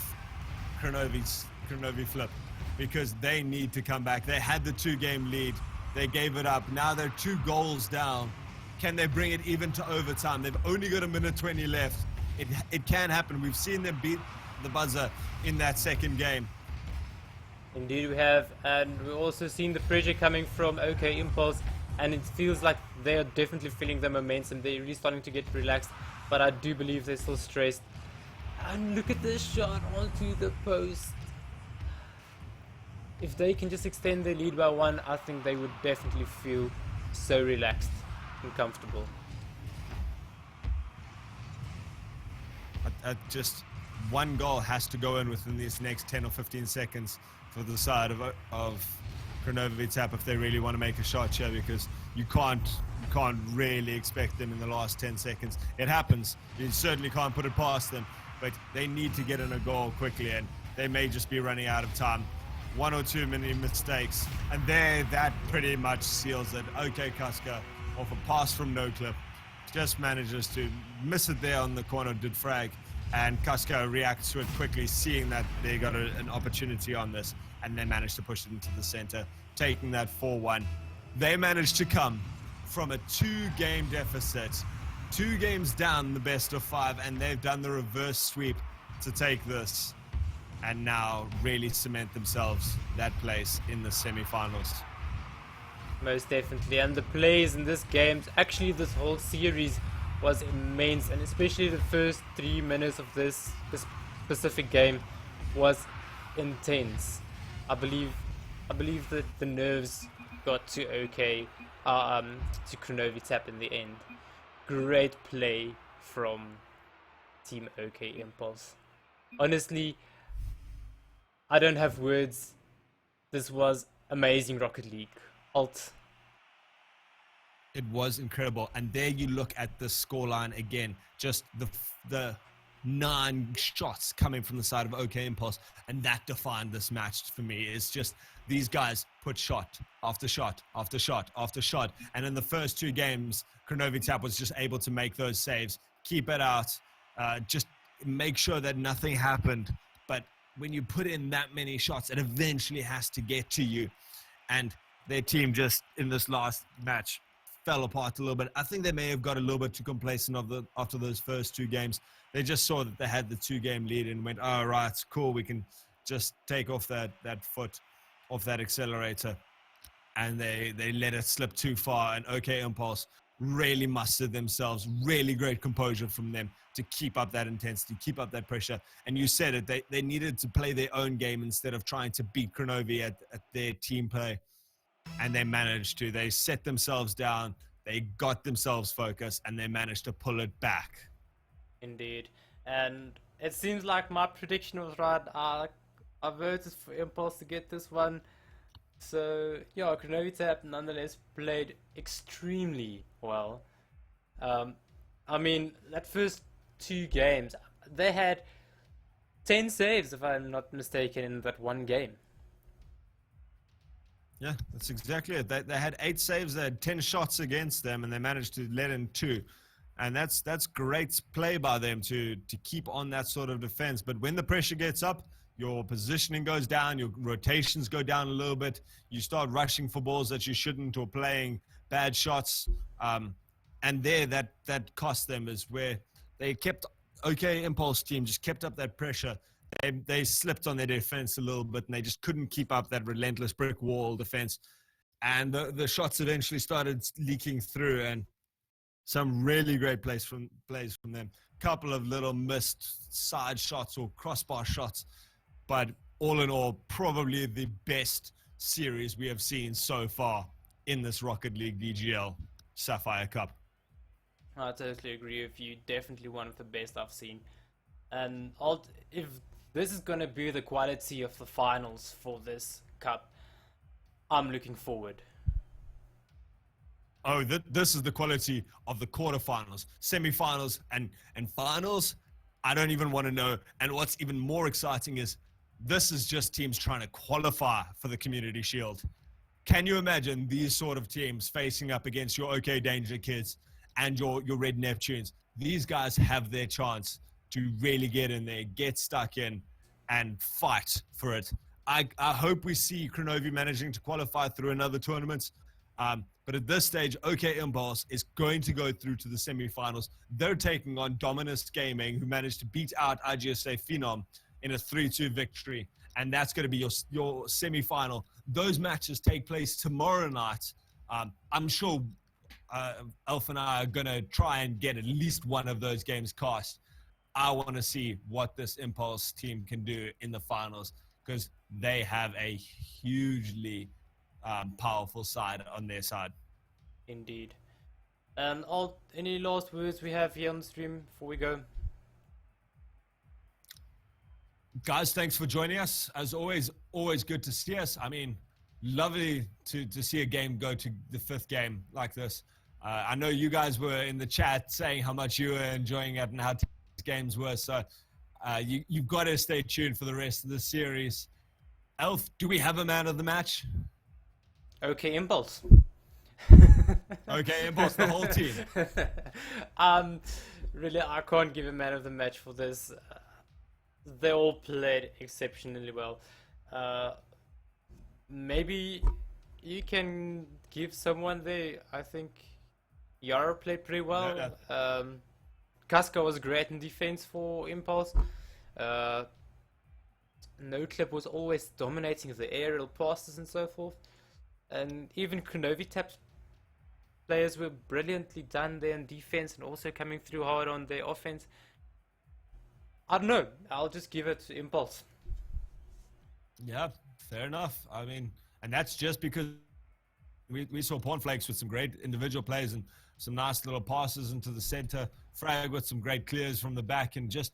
E: Kronovi flip, because they need to come back. They had the 2-game lead. They gave it up. Now they're 2 goals down. Can they bring it even to overtime? They've only got 1:20 left. It can happen. We've seen them beat the buzzer in that second game.
D: Indeed we have, and we've also seen the pressure coming from OK Impulse, and it feels like they are definitely feeling the momentum. They're really starting to get relaxed, but I do believe they're still stressed. And look at this shot onto the post. If they can just extend their lead by 1, I think they would definitely feel so relaxed and comfortable.
E: Just 1 goal has to go in within these next 10 or 15 seconds for the side of Kronovi Tap if they really want to make a shot here, because you can't really expect them in the last 10 seconds. It happens. You certainly can't put it past them, but they need to get in a goal quickly, and they may just be running out of time. 1 or 2 mini mistakes, and that pretty much seals it. OK Kaska, off a pass from no clip, just manages to miss it there on the corner, did frag, and Kaska reacts to it quickly, seeing that they got an opportunity on this, and they managed to push it into the center, taking that 4-1. They managed to come from a 2-game deficit, 2 games down the best of 5, and they've done the reverse sweep to take this, and now really cement themselves that place in the semi-finals.
D: Most definitely, and the plays in this game, actually this whole series, was immense, and especially the first 3 minutes of this specific game was intense. I believe that the nerves got to OK, to Kronovi Tap in the end. Great play from Team OK Impulse. Honestly, I don't have words. This was amazing Rocket League. Alt.
E: It was incredible, and there you look at the scoreline again. Just the 9 shots coming from the side of OK Impulse, and that defined this match for me. It's just these guys put shot after shot after shot after shot, and in the first 2 games, Kronovi Tap was just able to make those saves, keep it out, just make sure that nothing happened. But when you put in that many shots, it eventually has to get to you, and their team just in this last match fell apart a little bit. I think they may have got a little bit too complacent after those first 2 games. They just saw that they had the 2-game lead and went, oh, right, it's cool. We can just take off that foot off that accelerator. And they let it slip too far. And OK Impulse really mustered themselves. Really great composure from them to keep up that intensity, keep up that pressure. And you said it, they needed to play their own game instead of trying to beat Kronovi at their team play. And they managed to. They set themselves down, they got themselves focused, and they managed to pull it back.
D: Indeed. And it seems like my prediction was right. I voted for Impulse to get this one. So, yeah, Kronovi Tap nonetheless played extremely well. I mean, that first 2 games, they had 10 saves, if I'm not mistaken, in that 1 game.
E: Yeah, that's exactly it. They had 8 saves, they had 10 shots against them, and they managed to let in 2. And that's great play by them to keep on that sort of defense. But when the pressure gets up, your positioning goes down, your rotations go down a little bit, you start rushing for balls that you shouldn't or playing bad shots. And there, that cost them, is where they kept, OK Impulse team just kept up that pressure. They slipped on their defense a little bit, and they just couldn't keep up that relentless brick wall defense. And the shots eventually started leaking through, and some really great plays from them. Couple of little missed side shots or crossbar shots, but all in all, probably the best series we have seen so far in this Rocket League DGL Sapphire Cup.
D: I totally agree with you. Definitely one of the best I've seen. And if this is going to be the quality of the finals for this cup, I'm looking forward.
E: Oh, this is the quality of the quarterfinals, semifinals, and finals. I don't even want to know. And what's even more exciting is this is just teams trying to qualify for the Community Shield. Can you imagine these sort of teams facing up against your OK Danger kids and your Red Neptunes. These guys have their chance to really get in there, get stuck in, and fight for it. I hope we see Kronovi managing to qualify through another tournament. But at this stage, OK Impulse is going to go through to the semifinals. They're taking on Dominus Gaming, who managed to beat out IGSA Phenom in a 3-2 victory. And that's going to be your semifinal. Those matches take place tomorrow night. I'm sure Elf and I are going to try and get at least one of those games cast. I want to see what this Impulse team can do in the finals, because they have a hugely powerful side on their side.
D: Indeed. And any last words we have here on the stream before we go?
E: Guys, thanks for joining us. As always good to see us. I mean, lovely to see a game go to the 5th game like this. I know you guys were in the chat saying how much you were enjoying it and how games were, so you've got to stay tuned for the rest of the series. Elf, do we have a man of the match?
D: OK Impulse.
E: OK Impulse, the whole team.
D: Really, I can't give a man of the match for this. They all played exceptionally well. Maybe you can give someone there. I think Yara played pretty well. Casca was great in defense for Impulse. No Clip was always dominating the aerial passes and so forth. And even Kronovi taps players were brilliantly done there in defense and also coming through hard on their offense. I don't know. I'll just give it to Impulse.
E: Yeah, fair enough. I mean, and that's just because we saw Pornflakes with some great individual plays and some nice little passes into the center. Frag with some great clears from the back, and just